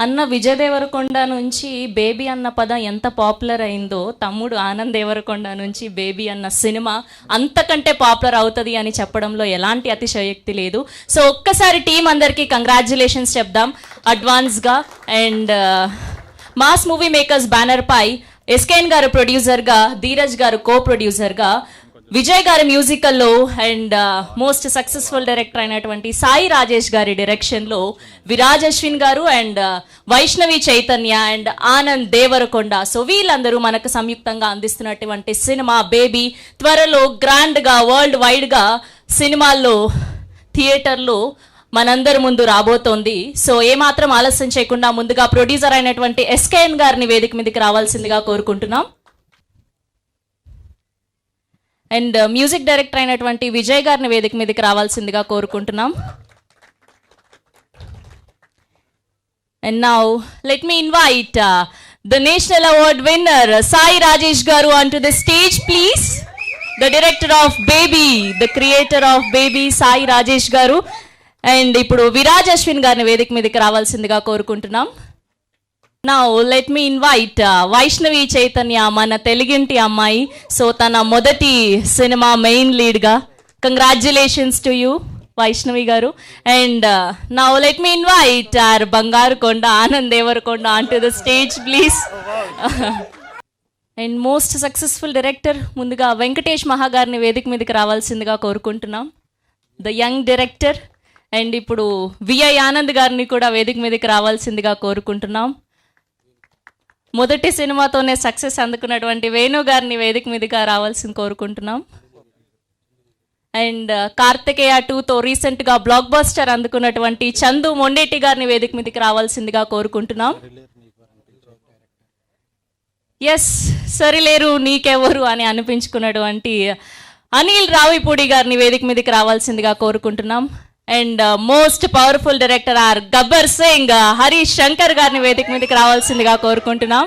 అన్న విజయ్ దేవరకొండ నుంచి బేబీ అన్న పదం ఎంత పాపులర్ అయిందో తమ్ముడు ఆనంద్ దేవరకొండ నుంచి బేబీ అన్న సినిమా అంతకంటే పాపులర్ అవుతుంది అని చెప్పడంలో ఎలాంటి అతిశయోక్తి లేదు. సో ఒక్కసారి టీం అందరికీ కంగ్రాచ్యులేషన్స్ చెప్దాం అడ్వాన్స్గా. And mass movie makers banner పై ఎస్కేఎన్ గారు ప్రొడ్యూసర్గా, ధీరజ్ గారు కో ప్రొడ్యూసర్గా, విజయ్ గారి మ్యూజికల్లో అండ్ మోస్ట్ సక్సెస్ఫుల్ డైరెక్టర్ అయినటువంటి సాయి రాజేష్ గారి డైరెక్షన్లో విరాజ్ అశ్విన్ గారు and Vaishnavi Chaitanya and Anand Deverakonda, so వీళ్ళందరూ మనకు సంయుక్తంగా అందిస్తున్నటువంటి సినిమా బేబీ త్వరలో గ్రాండ్గా వరల్డ్ వైడ్గా సినిమాల్లో థియేటర్లో మనందరి ముందు రాబోతోంది. సో ఏమాత్రం ఆలస్యం చేయకుండా ముందుగా ప్రొడ్యూసర్ అయినటువంటి ఎస్కేఎన్ గారిని వేదిక మీదకి రావాల్సిందిగా కోరుకుంటున్నాం. అండ్ మ్యూజిక్ డైరెక్టర్ అయినటువంటి విజయ్ గారిని వేదిక మీదకి రావాల్సిందిగా కోరుకుంటున్నాం. And now let me invite the national award winner Sai Rajesh గారు onto the stage please. The director of Baby, the creator of Baby, Sai Rajesh గారు. అండ్ ఇప్పుడు విరాజ్ అశ్విన్ గారిని వేదిక మీదకి రావాల్సిందిగా కోరుకుంటున్నాం. Now let me invite Vaishnavi Chaitanya, మన తెలుగింటి అమ్మాయి. సో తన మొదటి సినిమా మెయిన్ లీడ్గా. Congratulations to you Vaishnavi garu. And now let me invite our బంగారు కొండ Anand Deverakonda onto the stage please. And most successful director ముందుగా వెంకటేష్ మహా గారిని వేదిక మీదకి రావాల్సిందిగా కోరుకుంటున్నాం, ద యంగ్ డైరెక్టర్. అండ్ ఇప్పుడు విఐ ఆనంద్ గారిని కూడా వేదిక మీదకి రావాల్సిందిగా కోరుకుంటున్నాం. మొదటి సినిమాతోనే సక్సెస్ అందుకున్నటువంటి వేణు గారిని వేదిక మీదగా రావాల్సింది కోరుకుంటున్నాం. అండ్ కార్తికేయ 2తో రీసెంట్గా బ్లాక్ బస్టర్ అందుకున్నటువంటి చందు మొండేటి గారిని వేదిక మీదకి రావాల్సిందిగా కోరుకుంటున్నాం. ఎస్, సరిలేరు నీకెవరు అని అనిపించుకున్నటువంటి అనిల్ రావిపూడి గారిని వేదిక మీదకి రావాల్సిందిగా కోరుకుంటున్నాం. అండ్ మోస్ట్ పవర్ఫుల్ డైరెక్టర్ ఆర్ గబ్బర్ సింగ్ హరీష్ శంకర్ గారిని వేదిక మీదకి రావాల్సిందిగా కోరుకుంటున్నాం.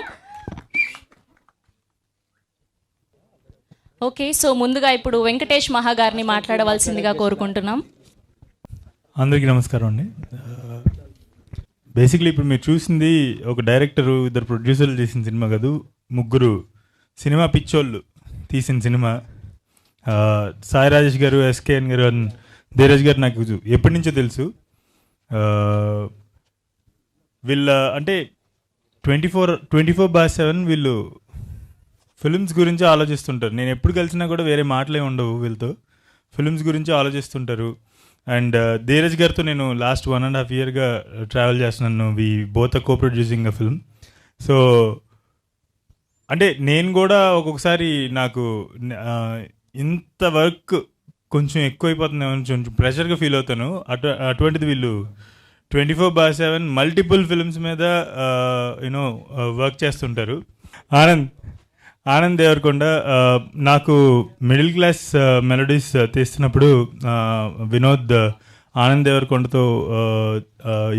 ఓకే, సో ముందుగా ఇప్పుడు వెంకటేష్ మహా గారిని మాట్లాడవలసిందిగా కోరుకుంటున్నాం. అందరికీ నమస్కారం అండి. బేసిక్లీ ఇప్పుడు మీరు చూసింది ఒక డైరెక్టరు, ఇద్దరు ప్రొడ్యూసర్లు తీసిన సినిమా కాదు, ముగ్గురు సినిమా పిచ్చోళ్ళు తీసిన సినిమా. సాయి రాజేష్ గారు, ఎస్కేఎన్ గారు, ధీరజ్ గారు నాకు ఎప్పటి నుంచో తెలుసు. వీళ్ళ అంటే 24/7 వీళ్ళు ఫిల్మ్స్ గురించి ఆలోచిస్తుంటారు. నేను ఎప్పుడు కలిసినా కూడా వేరే మాటలే ఉండవు, వీళ్ళతో ఫిల్మ్స్ గురించి ఆలోచిస్తుంటారు. అండ్ ధీరజ్ గారితో నేను లాస్ట్ 1.5 yearగా ట్రావెల్ చేస్తున్నాను. We both co producing a film. So అంటే నేను కూడా ఒక్కొక్కసారి నాకు ఇంత వర్క్ కొంచెం ఎక్కువైపోతుంది, కొంచెం ప్రెషర్గా ఫీల్ అవుతాను. అటువంటిది వీళ్ళు 24/7 మల్టిపుల్ ఫిల్మ్స్ మీద యూనో వర్క్ చేస్తుంటారు. ఆనంద్ దేవరకొండ నాకు మిడిల్ క్లాస్ మెలోడీస్ తీస్తున్నప్పుడు వినోద్ ఆనంద్ దేవరకొండతో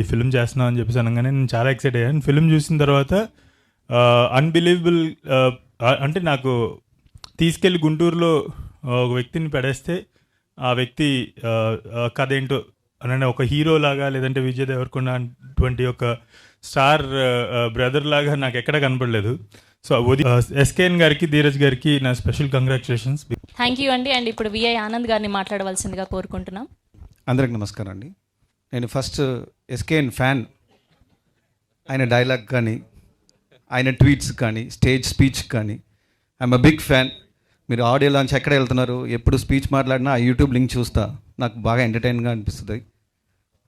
ఈ ఫిల్మ్ చేస్తున్నాం అని చెప్పేసి అనగానే నేను చాలా ఎక్సైట్ అయ్యాను. ఫిల్మ్ చూసిన తర్వాత అన్బిలీవబుల్, అంటే నాకు తీసుకెళ్ళి గుంటూరులో ఒక వ్యక్తిని పడేస్తే ఆ వ్యక్తి కథ ఏంటో అంటే ఒక హీరో లాగా, లేదంటే విజయ్ దేవరకొండ అటువంటి ఒక స్టార్ బ్రదర్ లాగా నాకు ఎక్కడ కనపడలేదు. సో ఎస్కేఎన్ గారికి, ధీరజ్ గారికి నా స్పెషల్ కంగ్రాచులేషన్స్. థ్యాంక్ యూ అండి. అండ్ ఇప్పుడు విఐ ఆనంద్ గారిని మాట్లాడవలసిందిగా కోరుకుంటున్నాం. అందరికి నమస్కారం అండి. నేను ఫస్ట్ ఎస్కేఎన్ ఫ్యాన్. ఆయన డైలాగ్ కానీ, ఆయన ట్వీట్స్ కానీ, స్టేజ్ స్పీచ్ కానీ ఐఎమ్ అ బిగ్ ఫ్యాన్. మీరు ఆడియో లాంచ్ ఎక్కడ వెళ్తున్నారు, ఎప్పుడు స్పీచ్ మాట్లాడినా ఆ యూట్యూబ్ లింక్ చూస్తా, నాకు బాగా ఎంటర్టైన్గా అనిపిస్తుంది.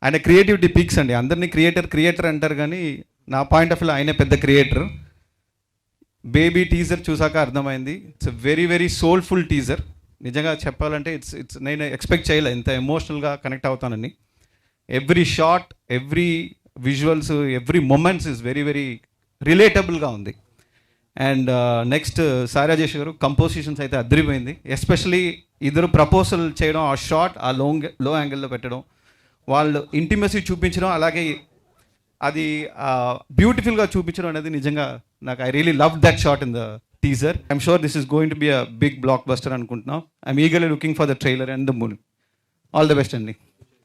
ఆయన క్రియేటివిటీ పీక్స్ అండి. అందరినీ క్రియేటర్ అంటారు, కానీ నా పాయింట్ ఆఫ్ వ్యూ ఆయనే పెద్ద క్రియేటర్. బేబీ టీజర్ చూసాక అర్థమైంది, it's very very soulful teaser. నిజంగా చెప్పాలంటే ఇట్స్ నేను ఎక్స్పెక్ట్ చేయలే ఇంత ఎమోషనల్గా కనెక్ట్ అవుతానని. Every shot, every visuals, every moments is very very రిలేటబుల్గా ఉంది. అండ్ నెక్స్ట్ సాయి రాజేష్ గారు కంపోజిషన్స్ అయితే అదిరిపోయింది. ఎస్పెషలీ ఇద్దరు ప్రపోజల్ చేయడం, ఆ షాట్ ఆ లో యాంగిల్లో పెట్టడం, వాళ్ళు ఇంటిమసీ చూపించడం, అలాగే అది బ్యూటిఫుల్గా చూపించడం అనేది నిజంగా నాకు I really love that shot in the teaser. I'm sure this is going to be a big blockbuster అనుకుంటున్నాం. I'm eagerly looking for the trailer and the movie. All the best అండి.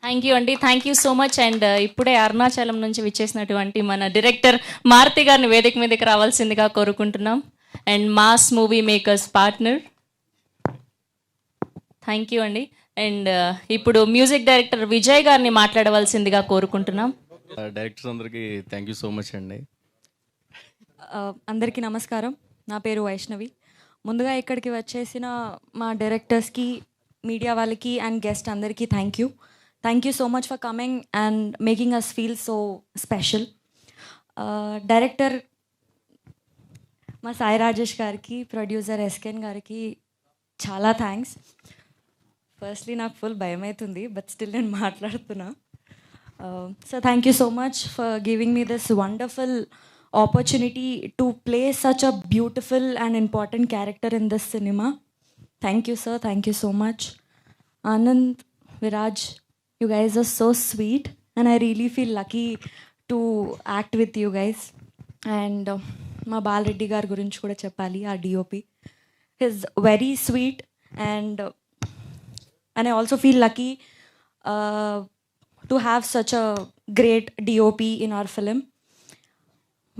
Thank you అండి, thank you so much. And ఇప్పుడే అరుణాచలం నుంచి విచ్చేసినటువంటి మన director Maruti గారిని వేదిక మీదకి రావాల్సిందిగా కోరుకుంటున్నాం. And mass movie makers partner. Thank you అండి. అండ్ ఇప్పుడు మ్యూజిక్ డైరెక్టర్ విజయ్ గారిని మాట్లాడవలసిందిగా కోరుకుంటున్నాం. డైరెక్టర్స్ అందరికీ థ్యాంక్ యూ సో మచ్ అండి. అందరికీ నమస్కారం. నా పేరు వైష్ణవి. ముందుగా ఇక్కడికి వచ్చేసిన మా డైరెక్టర్స్కి, మీడియా వాళ్ళకి అండ్ గెస్ట్ అందరికీ thank you so much for coming and making us feel so special. Director మా సాయి రాజేష్ గారికి, ప్రొడ్యూసర్ ఎస్కెన్ గారికి చాలా థ్యాంక్స్. ఫస్ట్లీ నాకు ఫుల్ భయం అవుతుంది, బట్ స్టిల్ నేను మాట్లాడుతున్నా. So thank you so much for giving me this wonderful opportunity to play such a beautiful and important character in this cinema. Thank you, sir. Thank you so much. Anand, Viraj, you guys are so sweet and I really feel lucky to act with you guys. And ma Balreddy gar gurinchi kuda cheppali, our DOP. He's very sweet and I also feel lucky to have such a great DOP in our film.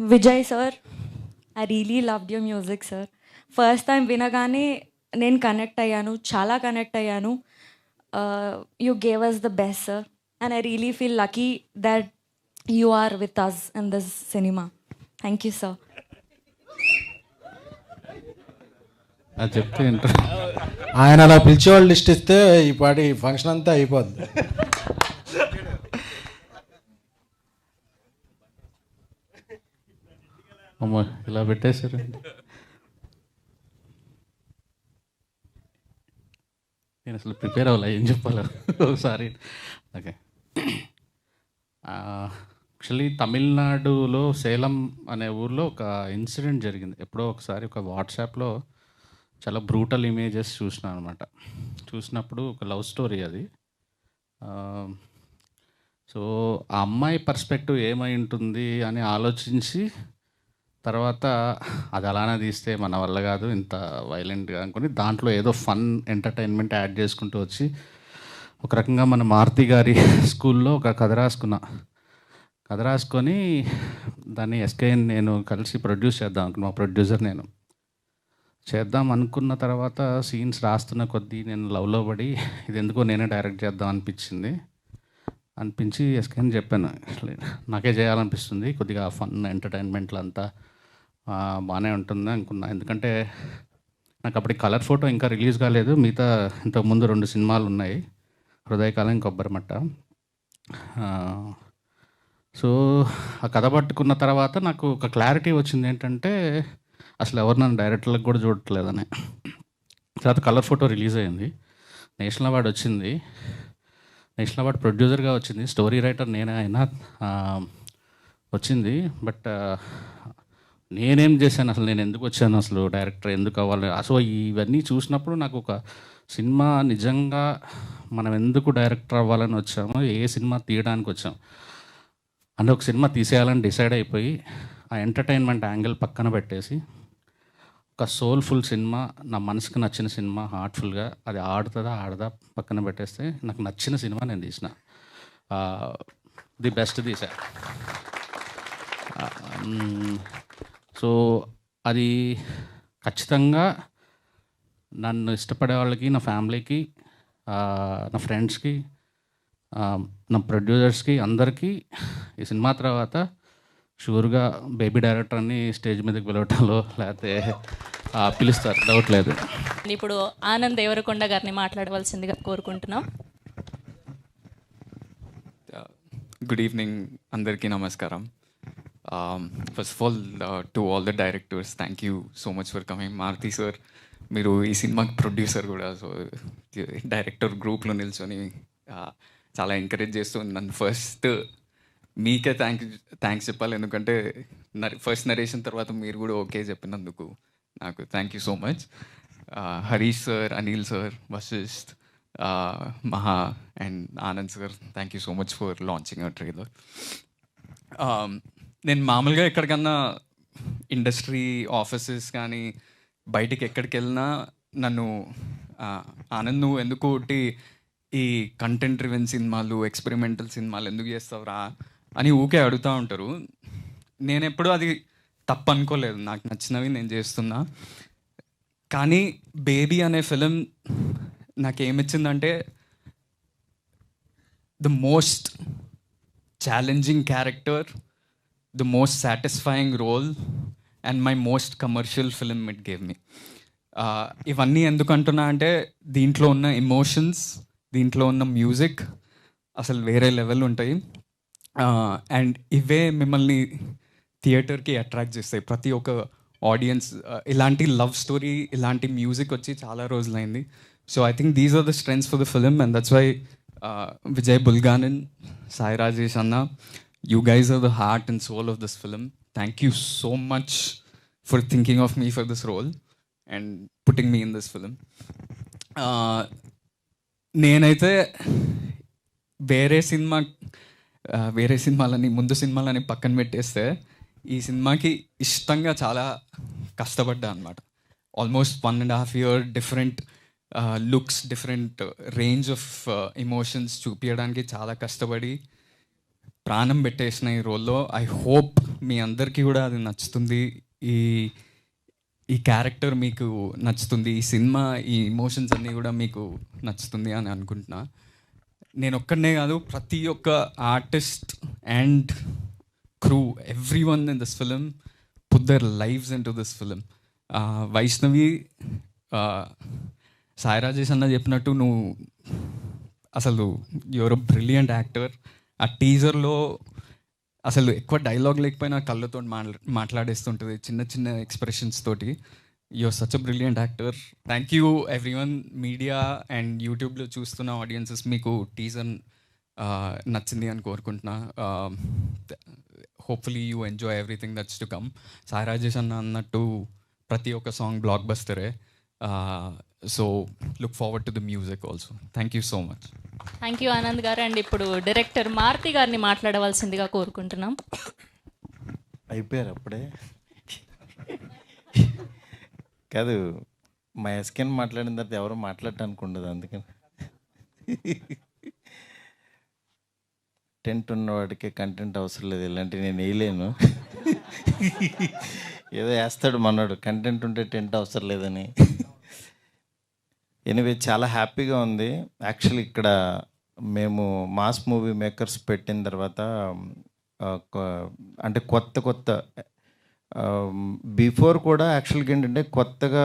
Vijay sir, I really loved your music, sir. First time వినగానే నేను connect అయ్యాను, చాలా connect అయ్యాను. You gave us the best, sir. And I really feel lucky that you are with us in this cinema. Thank you, sir. అది చెప్తే ఆయన అలా పిలిచేవాళ్ళు list ఇస్తే ఈ పాటి ఫంక్షన్ అంతా అయిపోద్ది. అమ్మ ఇలా పెట్టేశారండి. నేను అసలు ప్రిపేర్ అవ్వాలి, ఏం చెప్పాలి ఒకసారి. ఓకే, యాక్చువల్లీ తమిళనాడులో సేలం అనే ఊర్లో ఒక ఇన్సిడెంట్ జరిగింది. ఎప్పుడో ఒకసారి ఒక వాట్సాప్లో చాలా బ్రూటల్ ఇమేజెస్ చూసినాను అనమాట. చూసినప్పుడు ఒక లవ్ స్టోరీ అది. సో ఆ అమ్మాయి పర్స్పెక్టివ్ ఏమై ఉంటుంది అని ఆలోచించి తర్వాత అది అలానే తీస్తే మన వల్ల కాదు ఇంత వైలెంట్గా అనుకుని దాంట్లో ఏదో ఫన్ ఎంటర్టైన్మెంట్ యాడ్ చేసుకుంటూ వచ్చి ఒక రకంగా మన మారుతి గారి స్కూల్లో ఒక కథ రాసుకొని దాన్ని ఎస్కేఎన్ నేను కలిసి ప్రొడ్యూస్ చేద్దాం అనుకున్నా. మా ప్రొడ్యూసర్ నేను చేద్దాం అనుకున్న తర్వాత సీన్స్ రాస్తున్న కొద్దీ నేను లవ్లో పడి ఇది ఎందుకో నేనే డైరెక్ట్ చేద్దాం అనిపించి ఎస్కేఎన్ చెప్పాను, నాకే చేయాలనిపిస్తుంది, కొద్దిగా ఫన్ ఎంటర్టైన్మెంట్లు అంతా బాగానే ఉంటుంది అనుకున్నా. ఎందుకంటే నాకు అప్పటికి కలర్ ఫోటో ఇంకా రిలీజ్ కాలేదు. మిగతా ఇంతకుముందు 2 సినిమాలు ఉన్నాయి, హృదయకాలం, కొబ్బరిమట్ట. సో ఆ కథ పట్టుకున్న తర్వాత నాకు ఒక క్లారిటీ వచ్చింది ఏంటంటే అసలు ఎవరు నన్ను డైరెక్టర్లకు కూడా చూడట్లేదని. తర్వాత కలర్ ఫోటో రిలీజ్ అయింది, నేషనల్ అవార్డు వచ్చింది. నేషనల్ అవార్డు ప్రొడ్యూసర్గా వచ్చింది, స్టోరీ రైటర్ నేనే అయినా వచ్చింది. బట్ నేనేం చేశాను, అసలు నేను ఎందుకు వచ్చాను, అసలు డైరెక్టర్ ఎందుకు అవ్వాలి, అసలు ఇవన్నీ చూసినప్పుడు నాకు ఒక సినిమా నిజంగా మనం ఎందుకు డైరెక్టర్ అవ్వాలని వచ్చామో, ఏ సినిమా తీయడానికి వచ్చాం అంటే ఒక సినిమా తీసేయాలని డిసైడ్ అయిపోయి ఆ ఎంటర్టైన్మెంట్ యాంగిల్ పక్కన పెట్టేసి ఒక సోల్ఫుల్ సినిమా, నా మనసుకు నచ్చిన సినిమా, హార్ట్ఫుల్గా అది ఆడదా పక్కన పెట్టేస్తే నాకు నచ్చిన సినిమా నేను తీసిన, ది బెస్ట్ తీసా. సో అది ఖచ్చితంగా నన్ను ఇష్టపడే వాళ్ళకి, నా ఫ్యామిలీకి, నా ఫ్రెండ్స్కి, నా ప్రొడ్యూసర్స్కి అందరికీ ఈ సినిమా తర్వాత షూర్గా బేబీ డైరెక్టర్ అని స్టేజ్ మీదకి పిలవటంలో లేకపోతే పిలుస్తారు, డౌట్ లేదు. ఇప్పుడు ఆనంద్ దేవరకొండ గారిని మాట్లాడవలసిందిగా కోరుకుంటున్నాం. గుడ్ ఈవినింగ్, అందరికీ నమస్కారం. First of all to all the directors, thank you so much for coming. Maruthi sir, మీరు ఈ సినిమాకి ప్రొడ్యూసర్ కూడా, సో డైరెక్టర్ గ్రూప్లో నిల్చొని చాలా ఎంకరేజ్ చేస్తూ నన్ను ఫస్ట్ మీకే థ్యాంక్స్ చెప్పాలి. ఎందుకంటే ఫస్ట్ నరేషన్ తర్వాత మీరు కూడా ఓకే చెప్పినందుకు నాకు thank you so much. Harish sir, Anil sir, Vashisht, Maha and Anand sir, thank you so much for launching a trailer. నేను మామూలుగా ఎక్కడికన్నా ఇండస్ట్రీ ఆఫీసెస్ కానీ బయటికి ఎక్కడికి వెళ్ళినా నన్ను ఆనంద్ నువ్వు ఎందుకు ఒకటి ఈ కంటెంట్ డ్రివెన్ సినిమాలు, ఎక్స్పెరిమెంటల్ సినిమాలు ఎందుకు చేస్తావురా అని ఊకే అడుగుతూ ఉంటారు. నేను ఎప్పుడూ అది తప్పు అనుకోలేదు, నాకు నచ్చినవి నేను చేస్తున్నా. కానీ బేబీ అనే ఫిలిం నాకేమిచ్చిందంటే the most challenging character, the most satisfying role and my most commercial film it gave me. ఇవన్నీ ఎందుకు అంటున్నా అంటే దీంట్లో ఉన్న ఎమోషన్స్, దీంట్లో ఉన్న మ్యూజిక్ అసలు వేరే లెవెల్ ఉంటాయి. అండ్ ఇవే మిమ్మల్ని థియేటర్కి అట్రాక్ట్ చేస్తాయి. ప్రతి ఒక్క ఆడియన్స్ ఇలాంటి లవ్ స్టోరీ, ఇలాంటి మ్యూజిక్ వచ్చి చాలా రోజులైంది. So I think these are the strengths for the film and that's why Vijay Bulganin, Sai Rajesh అన్న, you guys are the heart and soul of this film. Thank you so much for thinking of me for this role and putting me in this film. నేనైతే వేరే సినిమాలని, ముందు సినిమాలని పక్కన పెట్టేస్తే ఈ సినిమాకి ఇష్టంగా చాలా కష్టపడ్డా అనమాట. Almost 1.5 year different looks, different range of emotions చూపించడానికి చాలా కష్టపడి ప్రాణం పెట్టేసిన ఈ రోల్లో. ఐ హోప్ మీ అందరికీ కూడా అది నచ్చుతుంది, ఈ క్యారెక్టర్ మీకు నచ్చుతుంది, ఈ సినిమా, ఈ ఎమోషన్స్ అన్నీ కూడా మీకు నచ్చుతుంది అని అనుకుంటున్నా. నేను ఒక్కడనే కాదు, ప్రతి ఒక్క artist and crew, every one in this film put there lives in to this film. Vaishnavi, Sai Rajesh అన్న చెప్పినట్టు నువ్వు అసలు యువర్ అ బ్రిలియంట్ యాక్టర్. ఆ టీజర్లో అసలు ఎక్కువ డైలాగ్ లేకపోయినా కళ్ళతో మాట్లాడేస్తుంటుంది, చిన్న చిన్న ఎక్స్ప్రెషన్స్ తోటి. Your such a brilliant actor. Thank you everyone, media and యూట్యూబ్లో చూస్తున్న ఆడియన్సెస్, మీకు టీజర్ నచ్చింది అని కోరుకుంటున్నా. Hopefully you enjoy everything that's to come. Sai Rajesh అన్న అన్నట్టు ప్రతి ఒక్క సాంగ్ బ్లాక్ బస్టరే. So look forward to the music also. Thank you so much. Thank you Anand garu. And ఇప్పుడు డైరెక్టర్ మారుతి గారిని మాట్లాడవలసిందిగా కోరుకుంటున్నాం. అయిపోయారు అప్పుడే కాదు, మా ఎస్కెన్ మాట్లాడిన తర్వాత ఎవరు మాట్లాడటానికి ఉండదు, అందుకని టెంట్ ఉన్నవాడికి కంటెంట్ అవసరం లేదు. ఇలాంటివి నేను వేయలేను. ఏదో వేస్తాడు మనోడు, కంటెంట్ ఉంటే టెంట్ అవసరం లేదని. ఎనివే చాలా హ్యాపీగా ఉంది. యాక్చువల్లీ ఇక్కడ మేము మాస్ మూవీ మేకర్స్ పెట్టిన తర్వాత అంటే కొత్త బిఫోర్ కూడా యాక్చువల్గా ఏంటంటే కొత్తగా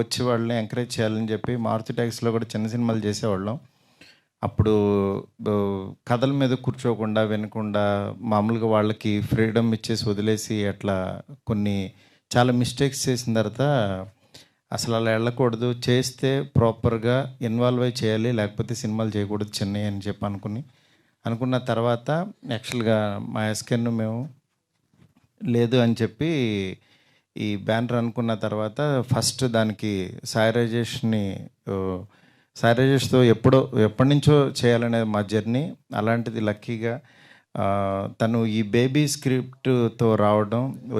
వచ్చే వాళ్ళని ఎంకరేజ్ చేయాలని చెప్పి మారుతి టాక్స్లో కూడా చిన్న సినిమాలు చేసేవాళ్ళం. అప్పుడు కథల మీద కూర్చోకుండా, వినకుండా, మామూలుగా వాళ్ళకి ఫ్రీడమ్ ఇచ్చేసి వదిలేసి అట్లా కొన్ని చాలా మిస్టేక్స్ చేసిన తర్వాత అసలు అలా వెళ్ళకూడదు, చేస్తే ప్రాపర్గా ఇన్వాల్వ్ అయి చేయాలి, లేకపోతే సినిమాలు చేయకూడదు చెన్నై అని చెప్పి అనుకున్న తర్వాత యాక్చువల్గా మా ఎస్కెన్ మేము లేదు అని చెప్పి ఈ బ్యానర్ అనుకున్న తర్వాత ఫస్ట్ దానికి సాయి రాజేష్తో ఎప్పటి నుంచో చేయాలనేది మా జర్నీ. అలాంటిది లక్కీగా తను ఈ బేబీ స్క్రిప్ట్తో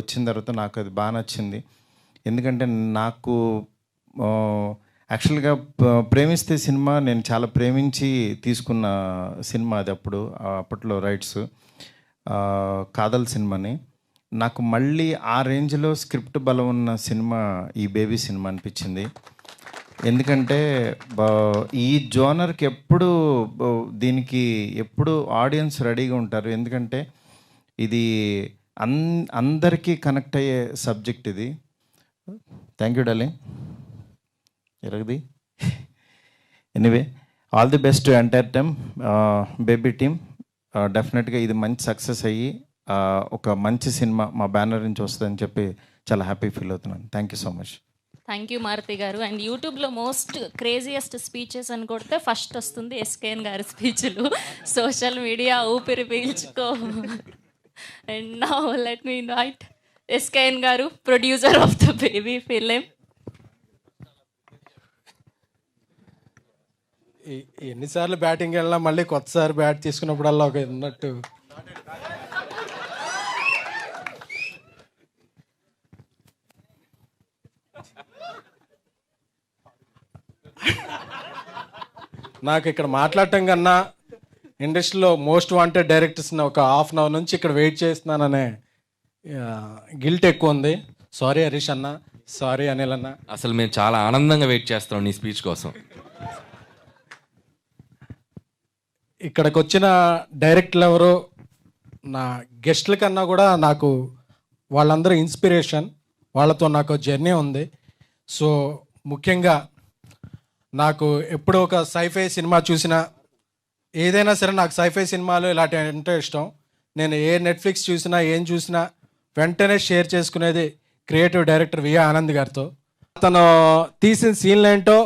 వచ్చిన తర్వాత నాకు అది బాగా నచ్చింది. ఎందుకంటే నాకు యాక్చువల్గా ప్రేమిస్తే సినిమా నేను చాలా ప్రేమించి తీసుకున్న సినిమా అది. అప్పట్లో రైట్స్ కాదల్ సినిమాని నాకు మళ్ళీ ఆ రేంజ్లో స్క్రిప్ట్ బలం ఉన్న సినిమా ఈ బేబీ సినిమా అనిపించింది. ఎందుకంటే ఈ జోనర్కి దీనికి ఎప్పుడు ఆడియన్స్ రెడీగా ఉంటారు. ఎందుకంటే ఇది అందరికీ కనెక్ట్ అయ్యే సబ్జెక్ట్ ఇది. Thank you darling. ఎరగది. Anyway, all the best to entire team, Baby team. డెఫినెట్గా ఇది మంచి సక్సెస్ అయ్యి ఒక మంచి సినిమా మా బ్యానర్ నుంచి వస్తుందని చెప్పి చాలా హ్యాపీ ఫీల్ అవుతున్నాను. Thank you so much. Thank you Maruthi గారు. అండ్ యూట్యూబ్లో మోస్ట్ క్రేజియస్ట్ స్పీచెస్ అని కొడితే ఫస్ట్ వస్తుంది ఎస్కేఎన్ గారి స్పీచ్లు. సోషల్ మీడియా ఊపిరి పీల్చుకో. And now let me invite SKN garu, producer of the Baby film. ఎన్నిసార్లు బ్యాటింగ్ వెళ్ళినా మళ్ళీ కొత్తసారి బ్యాట్ తీసుకున్నప్పుడల్లా ఒక ఉన్నట్టు నాకు ఇక్కడ మాట్లాడటం కన్నా ఇండస్ట్రీలో మోస్ట్ వాంటెడ్ డైరెక్టర్స్ని ఒక హాఫ్ అన్ అవర్ నుంచి ఇక్కడ వెయిట్ చేస్తున్నాననే గిల్ట్ ఎక్కువ ఉంది. సారీ హరీష్ అన్న, సారీ అనిల్ అన్న. అసలు మేము చాలా ఆనందంగా వెయిట్ చేస్తాం నీ స్పీచ్ కోసం. ఇక్కడికి వచ్చిన డైరెక్టర్లు ఎవరు నా గెస్ట్ల కన్నా కూడా నాకు వాళ్ళందరూ ఇన్స్పిరేషన్, వాళ్ళతో నాకు జర్నీ ఉంది. సో ముఖ్యంగా నాకు ఎప్పుడు ఒక సైఫై సినిమా చూసినా, ఏదైనా సరే నాకు సైఫై సినిమాలు ఇలాంటి అంటే ఇష్టం. నేను ఏ నెట్ఫ్లిక్స్ చూసినా ఏం చూసినా వెంటనే షేర్ చేసుకునేది క్రియేటివ్ డైరెక్టర్ విఏ ఆనంద్ గారితో. అతను తీసిన సీన్లు ఏంటో,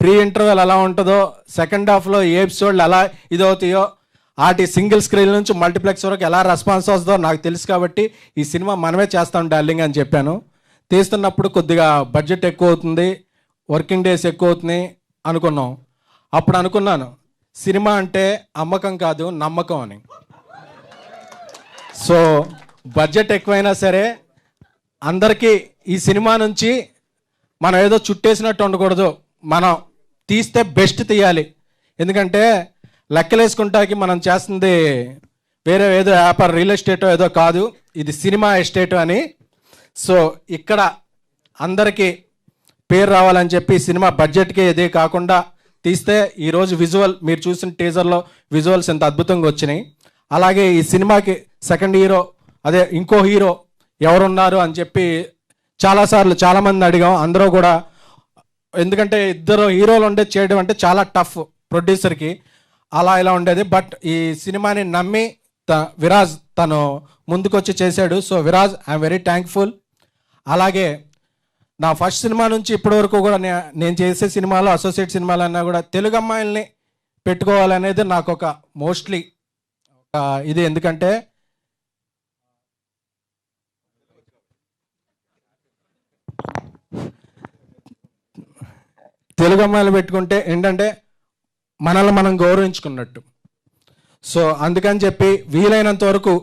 ప్రీ ఇంటర్వెల్ ఎలా ఉంటుందో, సెకండ్ హాఫ్లో ఏ ఎపిసోడ్లు ఎలా ఇదవుతాయో, వాటి సింగిల్ స్క్రీన్ నుంచి మల్టీప్లెక్స్ వరకు ఎలా రెస్పాన్స్ వస్తుందో నాకు తెలుసు. కాబట్టి ఈ సినిమా మనమే చేస్తాం డార్లింగ్ అని చెప్పాను. తీస్తున్నప్పుడు కొద్దిగా బడ్జెట్ ఎక్కువ అవుతుంది, వర్కింగ్ డేస్ ఎక్కువ అవుతున్నాయి అనుకున్నాం. అప్పుడు అనుకున్నాను సినిమా అంటే అమ్మకం కాదు నమ్మకం అని. సో బడ్జెట్ ఎక్కువైనా సరే అందరికీ ఈ సినిమా నుంచి మనం ఏదో చుట్టేసినట్టు ఉండకూడదు, మనం తీస్తే బెస్ట్ తీయాలి. ఎందుకంటే లెక్కలేసుకుంటాకి మనం చేస్తుంది వేరే ఏదో వ్యాపారం, రియల్ ఎస్టేటో ఏదో కాదు, ఇది సినిమా ఎస్టేట్ అని. సో ఇక్కడ అందరికీ పేరు రావాలని చెప్పి సినిమా బడ్జెట్కి ఇదే కాకుండా తీస్తే ఈరోజు విజువల్ మీరు చూసిన టీజర్లో విజువల్స్ ఎంత అద్భుతంగా వచ్చినాయి. అలాగే ఈ సినిమాకి సెకండ్ హీరో, అదే ఇంకో హీరో ఎవరున్నారు అని చెప్పి చాలాసార్లు చాలామంది అడిగాం. అందరూ కూడా, ఎందుకంటే ఇద్దరు హీరోలు ఉండే చేయడం అంటే చాలా టఫ్ ప్రొడ్యూసర్కి, అలా ఇలా ఉండేది. బట్ ఈ సినిమాని నమ్మి విరాజ్ తను ముందుకొచ్చి చేశాడు. So Viraj, I'm very thankful. అలాగే నా ఫస్ట్ సినిమా నుంచి ఇప్పటి వరకు కూడా నేను చేసే సినిమాలో, అసోసియేట్ సినిమాలన్నా కూడా తెలుగు అమ్మాయిల్ని పెట్టుకోవాలనేది నాకు ఒక మోస్ట్లీ ఇది. ఎందుకంటే తెలుగు అమ్మాయిలు పెట్టుకుంటే ఏంటంటే మనల్ని మనం గౌరవించుకున్నట్టు. సో అందుకని చెప్పి వీలైనంత వరకు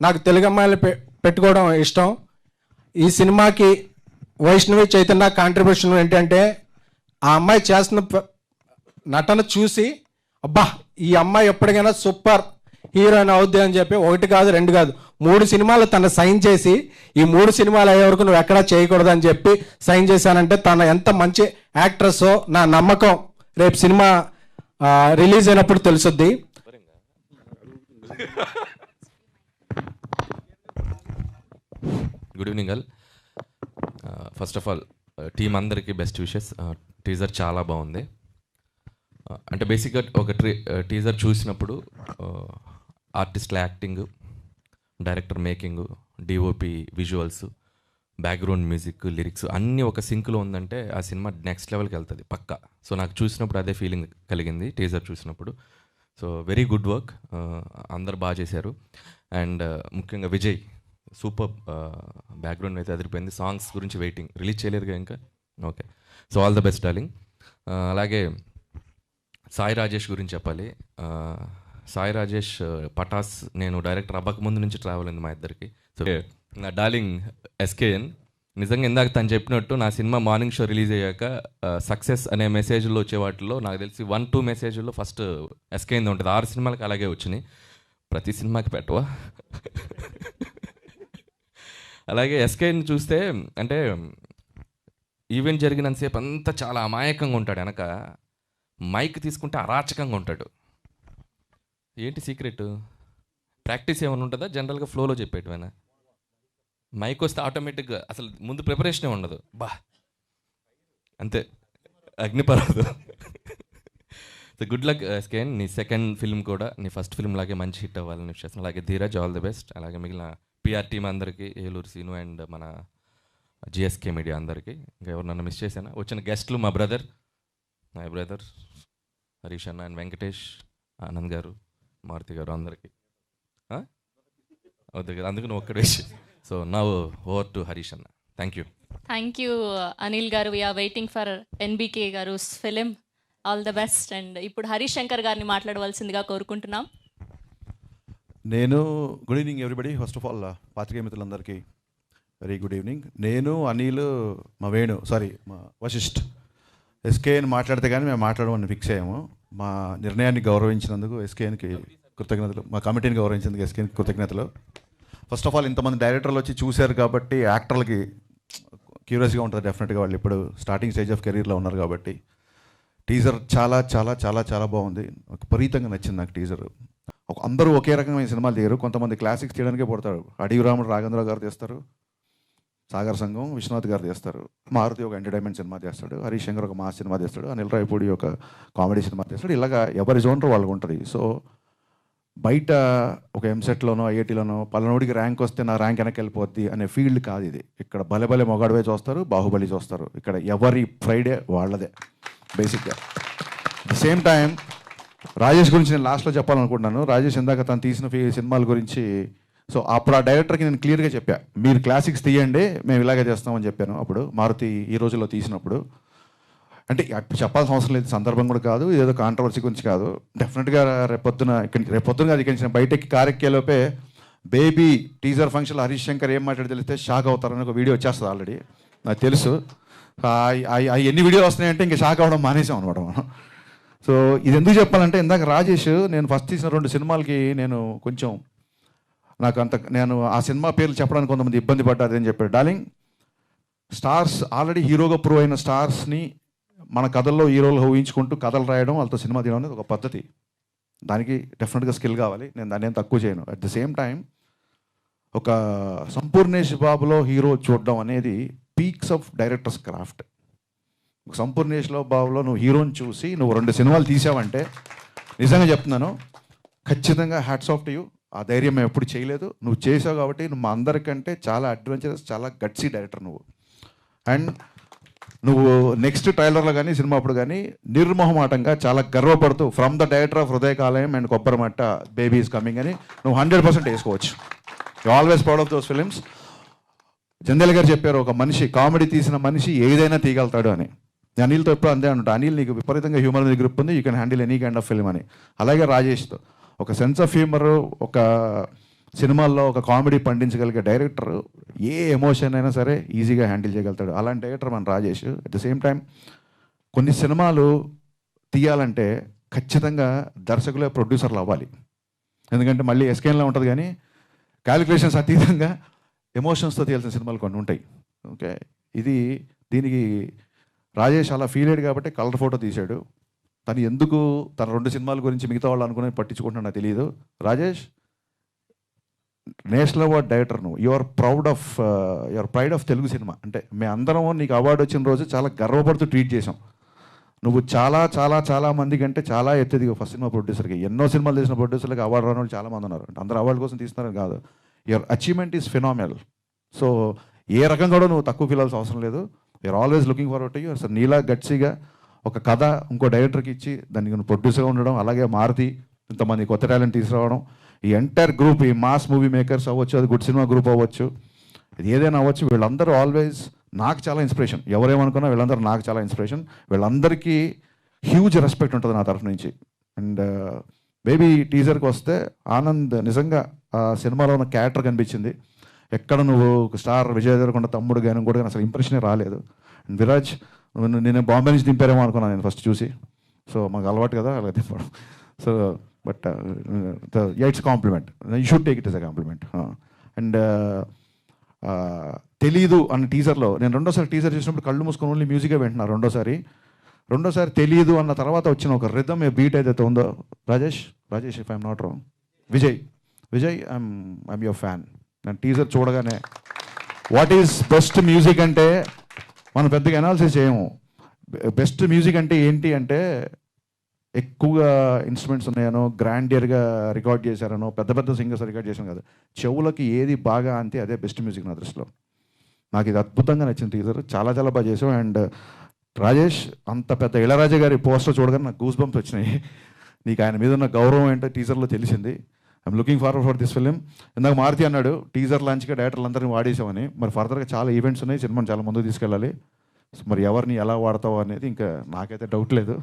నాకు తెలుగు అమ్మాయిలు పెట్టుకోవడం ఇష్టం. ఈ సినిమాకి వైష్ణవి చైతన్య కాంట్రిబ్యూషన్ ఏంటంటే, ఆ అమ్మాయి చేస్తున్న నటన చూసి అబ్బా ఈ అమ్మాయి ఎప్పటికైనా సూపర్ హీరోయిన్ అవుద్ది అని చెప్పి 1 కాదు 2 కాదు 3 సినిమాలు తను సైన్ చేసి, ఈ 3 సినిమాలు అయ్యే వరకు నువ్వు ఎక్కడా చేయకూడదు అని చెప్పి సైన్ చేశానంటే తను ఎంత మంచి యాక్ట్రెస్సో నా నమ్మకం రేపు సినిమా రిలీజ్ అయినప్పుడు తెలుసుద్ది. Good evening all. First of all team అందరికీ బెస్ట్ విషెస్. టీజర్ చాలా బాగుంది. అంటే బేసిక్గా ఒక టీజర్ చూసినప్పుడు ఆర్టిస్ట్ల acting, director making, DOP visuals, background music, lyrics అన్నీ ఒక సింక్లో ఉందంటే ఆ సినిమా నెక్స్ట్ లెవెల్కి వెళ్తుంది పక్కా. సో నాకు చూసినప్పుడు అదే ఫీలింగ్ కలిగింది టీజర్ చూసినప్పుడు. సో వెరీ గుడ్ వర్క్, అందరు బాగా చేశారు. అండ్ ముఖ్యంగా విజయ్ సూపర్, బ్యాక్గ్రౌండ్ అయితే అదిరిపోయింది. సాంగ్స్ గురించి వెయిటింగ్, రిలీజ్ చేయలేదుగా ఇంకా. Okay, so all the best darling. అలాగే సాయి రాజేష్ గురించి చెప్పాలి. సాయి రాజేష్ పటాస్ నేను డైరెక్టర్ అవ్వక ముందు నుంచి ట్రావెల్ అయింది మా ఇద్దరికి. సో నా డార్లింగ్ ఎస్కేఎన్ నిజంగా ఇందాక తను చెప్పినట్టు నా సినిమా మార్నింగ్ షో రిలీజ్ అయ్యాక సక్సెస్ అనే మెసేజ్లో వచ్చే వాటిలో నాకు తెలిసి 1-2 మెసేజ్లో ఫస్ట్ ఎస్కేఎన్ ఉంటుంది. 6 సినిమాలకు అలాగే వచ్చినాయి. ప్రతి సినిమాకి పెట్టవా? అలాగే ఎస్కేఎన్ చూస్తే అంటే ఈవెంట్ జరిగినంతసేపు అంతా చాలా అమాయకంగా ఉంటాడు, వెనక మైక్ తీసుకుంటే అరాచకంగా ఉంటాడు. ఏంటి సీక్రెట్? ప్రాక్టీస్ ఏమైనా ఉంటుందా? జనరల్గా ఫ్లోలో చెప్పేటివైనా? మైక్ వస్తే ఆటోమేటిక్గా అసలు ముందు ప్రిపరేషనే ఉండదు, బా అంతే, అగ్నిపర్వతం. సో గుడ్ లక్ ఎస్కేఎన్, నీ సెకండ్ ఫిల్మ్ కూడా నీ ఫస్ట్ ఫిల్మ్ లాగే మంచి హిట్ అవ్వాలని విషయం. అలాగే ధీరజ్, ఆల్ ది బెస్ట్. అలాగే మిగిలిన పిఆర్ టీమ్ అందరికీ, ఏలూరు సీను అండ్ మన జిఎస్కే మీడియా అందరికీ. ఇంకా ఎవరు నన్ను మిస్ చేశానా? వచ్చిన గెస్ట్లు మై బ్రదర్ హరీష్ అన్న అండ్ వెంకటేష్, ఆనంద్ గారు, మారుతి గారు అందరికీ అవుతుంది కదా, అందుకు నువ్వు ఒక్కడే. సో నా ఓవర్ టు హరీష్ అన్న. థ్యాంక్ యూ అనిల్ గారు. వీఆర్ వెయిటింగ్ ఫర్ ఎన్బికే గారు film. All the best. And ఇప్పుడు హరీష్ శంకర్ గారిని మాట్లాడవలసిందిగా కోరుకుంటున్నాం. నేను good evening everybody. First of all పాత్రికేయ మిత్రులందరికీ వెరీ గుడ్ ఈవినింగ్. నేను అనిల్, మా వశిష్ఠ్ ఎస్కేఎన్ మాట్లాడితే కానీ మేము మాట్లాడమని ఫిక్స్ అయ్యాము. మా నిర్ణయాన్ని గౌరవించినందుకు ఎస్కేఎన్కి కృతజ్ఞతలు, మా కమిటీని గౌరవించినందుకు ఎస్కేఎన్కి కృతజ్ఞతలు. ఫస్ట్ ఆఫ్ ఆల్ ఇంతమంది డైరెక్టర్లు వచ్చి చూశారు కాబట్టి యాక్టర్లకి క్యూరియస్గా ఉంటుంది డెఫినెట్గా. వాళ్ళు ఇప్పుడు స్టార్టింగ్ స్టేజ్ ఆఫ్ కెరీర్లో ఉన్నారు కాబట్టి. టీజర్ చాలా చాలా చాలా చాలా బాగుంది, విపరీతంగా నచ్చింది నాకు టీజర్. అందరూ ఒకే రకమైన సినిమాలు తీయరు, కొంతమంది క్లాసిక్స్ తీయడానికే పడతారు. అడవి రాముడు రాఘవేంద్రరావు గారు తీస్తారు, సాగర్ సంఘం విశ్వనాథ్ గారు తీస్తారు, మారుతి ఒక ఎంటర్టైన్మెంట్ సినిమా తీస్తాడు, హరీష్ శంకర్ ఒక మాస్ సినిమా తీస్తాడు, అనిల్ రాయపూడి ఒక కామెడీ సినిమా తీస్తాడు. ఇలాగా ఎవరి జోనర్ వాళ్ళకు ఉంటుంది. సో బయట ఒక ఎంసెట్లోనో ఐఐటీలోనో పలానోడికి ర్యాంక్ వస్తే నా ర్యాంక్ వెనక్కి వెళ్ళిపోద్ది అనే ఫీల్డ్ కాదు ఇది. ఇక్కడ భలే భలే మొగాడవే చూస్తారు, బాహుబలి చూస్తారు. ఇక్కడ ఎవరి ఫ్రైడే వాళ్ళదే బేసిక్గా. ది సేమ్ టైం రాజేష్ గురించి నేను లాస్ట్లో చెప్పాలనుకుంటున్నాను. రాజేష్ ఇందాక తను తీసిన సినిమాల గురించి, సో అప్పుడు ఆ డైరెక్టర్కి నేను క్లియర్గా చెప్పా, మీరు క్లాసిక్స్ తీయండి మేము ఇలాగే చేస్తామని చెప్పాను. అప్పుడు మారుతి ఈ రోజుల్లో తీసినప్పుడు, అంటే అప్పుడు చెప్పాల్సిన అవసరం లేదు, సందర్భం కూడా కాదు, ఏదో కాంట్రవర్సీ గురించి కాదు. డెఫినెట్గా రేపొద్దున కాదు ఇక్కడి బయటకి కారెక్కేలోపే బేబీ టీజర్ ఫంక్షన్లో హరీష్ శంకర్ ఏం మాట్లాడి తెలిస్తే షాక్ అవుతారని ఒక వీడియో వచ్చేస్తుంది ఆల్రెడీ, నాకు తెలుసు. ఎన్ని వీడియోలు వస్తున్నాయంటే ఇంకా షాక్ అవ్వడం మానేసాం అనమాట మనం. సో ఇది ఎందుకు చెప్పాలంటే, ఇందాక రాజేష్ నేను ఫస్ట్ తీసిన 2 సినిమాలకి నేను కొంచెం నేను ఆ సినిమా పేర్లు చెప్పడానికి కొంతమంది ఇబ్బంది పడ్డారు అని చెప్పాడు. డార్లింగ్, స్టార్స్ ఆల్రెడీ హీరోగా ప్రూవ్ అయిన స్టార్స్ని మన కథల్లో హీరోలు ఊహించుకుంటూ కథలు రాయడం, వాళ్ళతో సినిమా తీయడం అనేది ఒక పద్ధతి. దానికి డెఫినెట్గా స్కిల్ కావాలి, నేను దాన్ని ఏం తక్కువ చేయను. అట్ ద సేమ్ టైం ఒక సంపూర్ణేష్ బాబులో హీరో చూడడం అనేది పీక్స్ ఆఫ్ డైరెక్టర్స్ క్రాఫ్ట్. సంపూర్ణేష్లో బాబులో నువ్వు హీరోని చూసి నువ్వు 2 సినిమాలు తీసావంటే నిజంగా చెప్తున్నాను, ఖచ్చితంగా హ్యాట్స్ ఆఫ్ టు యూ. ఆ ధైర్యం మేము ఎప్పుడు చేయలేదు, నువ్వు చేసావు కాబట్టి నువ్వు మా అందరికంటే చాలా అడ్వెంచరస్, చాలా గట్సీ డైరెక్టర్ నువ్వు. అండ్ నువ్వు నెక్స్ట్ ట్రైలర్లో కానీ సినిమా అప్పుడు కానీ నిర్మోహమాటంగా చాలా గర్వపడుతూ from the director of Hrudaya Kaleyam and Kobbarimatta Baby is coming అని నువ్వు 100% వేసుకోవచ్చు. You always proud of those films. Jandhyala garu చెప్పారు, ఒక మనిషి కామెడీ తీసిన మనిషి ఏదైనా తీయగలుగుతాడు అని. అనిల్తో ఎప్పుడు అంతే అంటా, అనిల్ నీకు విపరీతంగా హ్యూమర్ మీద గ్రిప్ ఉంది, you can handle any kind of film అని. అలాగే రాజేష్తో ఒక సెన్స్ ఆఫ్ హ్యూమర్, ఒక సినిమాల్లో ఒక కామెడీ పండించగలిగే డైరెక్టర్ ఏ ఎమోషన్ అయినా సరే ఈజీగా హ్యాండిల్ చేయగలుగుతాడు. అలాంటి డైరెక్టర్ మన Rajesh. At the same time కొన్ని సినిమాలు తీయాలంటే ఖచ్చితంగా దర్శకులే ప్రొడ్యూసర్లు అవ్వాలి. ఎందుకంటే మళ్ళీ ఎస్కేన్లో ఉంటుంది కానీ క్యాలిక్యులేషన్స్ అతీతంగా ఎమోషన్స్తో తీయాల్సిన సినిమాలు కొన్ని ఉంటాయి. ఓకే, దీనికి రాజేష్ అలా ఫీల్ అయ్యాడు కాబట్టి కలర్ ఫోటో తీశాడు. తను ఎందుకు తన 2 సినిమాల గురించి మిగతా వాళ్ళు అనుకుని పట్టించుకుంటున్నా నాకు తెలియదు. రాజేష్ నేషనల్ అవార్డ్ డైరెక్టర్, నువ్వు your pride of Telugu cinema. అంటే మేము అందరం నీకు అవార్డు వచ్చిన రోజు చాలా గర్వపడుతూ ట్వీట్ చేసాం. నువ్వు చాలా చాలా చాలా మంది కంటే చాలా ఎత్తేది ఫస్ట్ సినిమా ప్రొడ్యూసర్కి. ఎన్నో సినిమాలు తీసిన ప్రొడ్యూసర్లకి అవార్డు రాని వాళ్ళు చాలామంది ఉన్నారు. అంటే అందరూ అవార్డు కోసం తీస్తున్నారని కాదు, your achievement is phenomenal. So ఏ రకంగా కూడా నువ్వు తక్కువ ఫీల్ అవ్వాల్సిన అవసరం లేదు. You're always looking forward to you. అసలు నీలా గట్సీగా ఒక కథ ఇంకో డైరెక్టర్కి ఇచ్చి దానికి నువ్వు ప్రొడ్యూసర్గా ఉండడం, అలాగే మారుతి ఇంతమంది కొత్త టాలెంట్ తీసుకురావడం, ఈ ఎంటైర్ గ్రూప్, ఈ మాస్ మూవీ మేకర్స్ అవ్వచ్చు, అది గుడ్ సినిమా గ్రూప్ అవ్వచ్చు, ఇది ఏదైనా అవ్వచ్చు, వీళ్ళందరూ ఆల్వేస్ నాకు చాలా ఇన్స్పిరేషన్. ఎవరేమనుకున్నా వీళ్ళందరూ నాకు చాలా ఇన్స్పిరేషన్. వీళ్ళందరికీ హ్యూజ్ రెస్పెక్ట్ ఉంటుంది నా తరఫు నుంచి. అండ్ బేబీ టీజర్కి వస్తే ఆనంద్ నిజంగా ఆ సినిమాలో ఉన్న క్యారెక్టర్ కనిపించింది. ఎక్కడ నువ్వు స్టార్ విజయ్ దేవరకొండ తమ్ముడు గానం కూడా అసలు ఇంప్రెషనే రాలేదు. అండ్ విరాజ్, నేను బాంబే నుంచి దింపారేమో అనుకున్నాను నేను ఫస్ట్ చూసి. సో మాకు అలవాటు కదా అలా దింపడం. So but it's compliment, you should take it as a compliment. And తెలీదు అన్న టీజర్లో నేను రెండోసారి టీజర్ చూసినప్పుడు కళ్ళు మూసుకొని ఓన్లీ మ్యూజికే వింటున్నా. రెండోసారి తెలీదు అన్న తర్వాత వచ్చిన ఒక రిథమ్, ఏ బీట్ ఏదైతే ఉందో, Rajesh if I'm not wrong, Vijay I'm your fan. నేను టీజర్ చూడగానే వాట్ ఈజ్ బెస్ట్ మ్యూజిక్ అంటే మనం పెద్దగా అనాలిసిస్ చేయము. బెస్ట్ మ్యూజిక్ అంటే ఏంటి అంటే ఎక్కువగా ఇన్స్ట్రుమెంట్స్ ఉన్నాయనో, గ్రాండియర్గా రికార్డ్ చేశారనో, పెద్ద సింగర్స్ రికార్డ్ చేశాను కదా, చెవులకి ఏది బాగా అంతే అదే బెస్ట్ మ్యూజిక్ నా దృష్టిలో. నాకు ఇది అద్భుతంగా నచ్చిన టీజర్, చాలా చాలా బాగా చేసాం. అండ్ రాజేష్, అంత పెద్ద ఇళరాజా గారి పోస్టర్ చూడగానే నాకు గూస్ బంప్స్ వచ్చినాయి. నీకు ఆయన మీద ఉన్న గౌరవం ఏంటో టీజర్లో తెలిసింది. I'm looking forward for this film. ఇందాక మారుతి అన్నాడు టీజర్ లాంచ్గా డైరెక్టర్లు అందరినీ వాడేసామని. మరి ఫర్దర్గా చాలా ఈవెంట్స్ ఉన్నాయి, సినిమాని చాలా ముందుకు తీసుకెళ్ళాలి. మరి ఎవరిని ఎలా వాడతావు అనేది ఇంకా నాకైతే డౌట్ లేదు.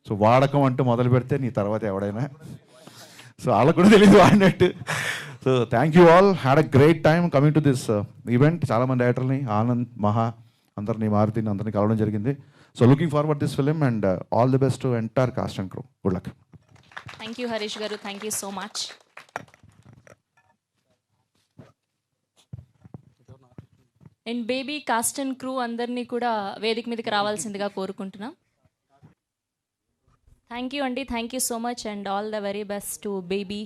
సో వాడకం అంటూ మొదలు పెడితే నీ తర్వాత ఎవడైనా, సో వాళ్ళకు కూడా తెలియదు వాడినట్టు. So thank you all, had a great time coming to this event. చాలామంది డైరెక్టర్ని, ఆనంద్, మహా అందరినీ, మారుతిని అందరినీ కలవడం జరిగింది. So looking forward this film and all the best to entire cast and crew. Good luck. Thank you Harish garu, thank you so much. And Baby cast and crew అందరినీ కూడా వేదిక మీదకి రావాల్సిందిగా కోరుకుంటున్నాం. థ్యాంక్ యూ అండి, thank you so much and all the very best to baby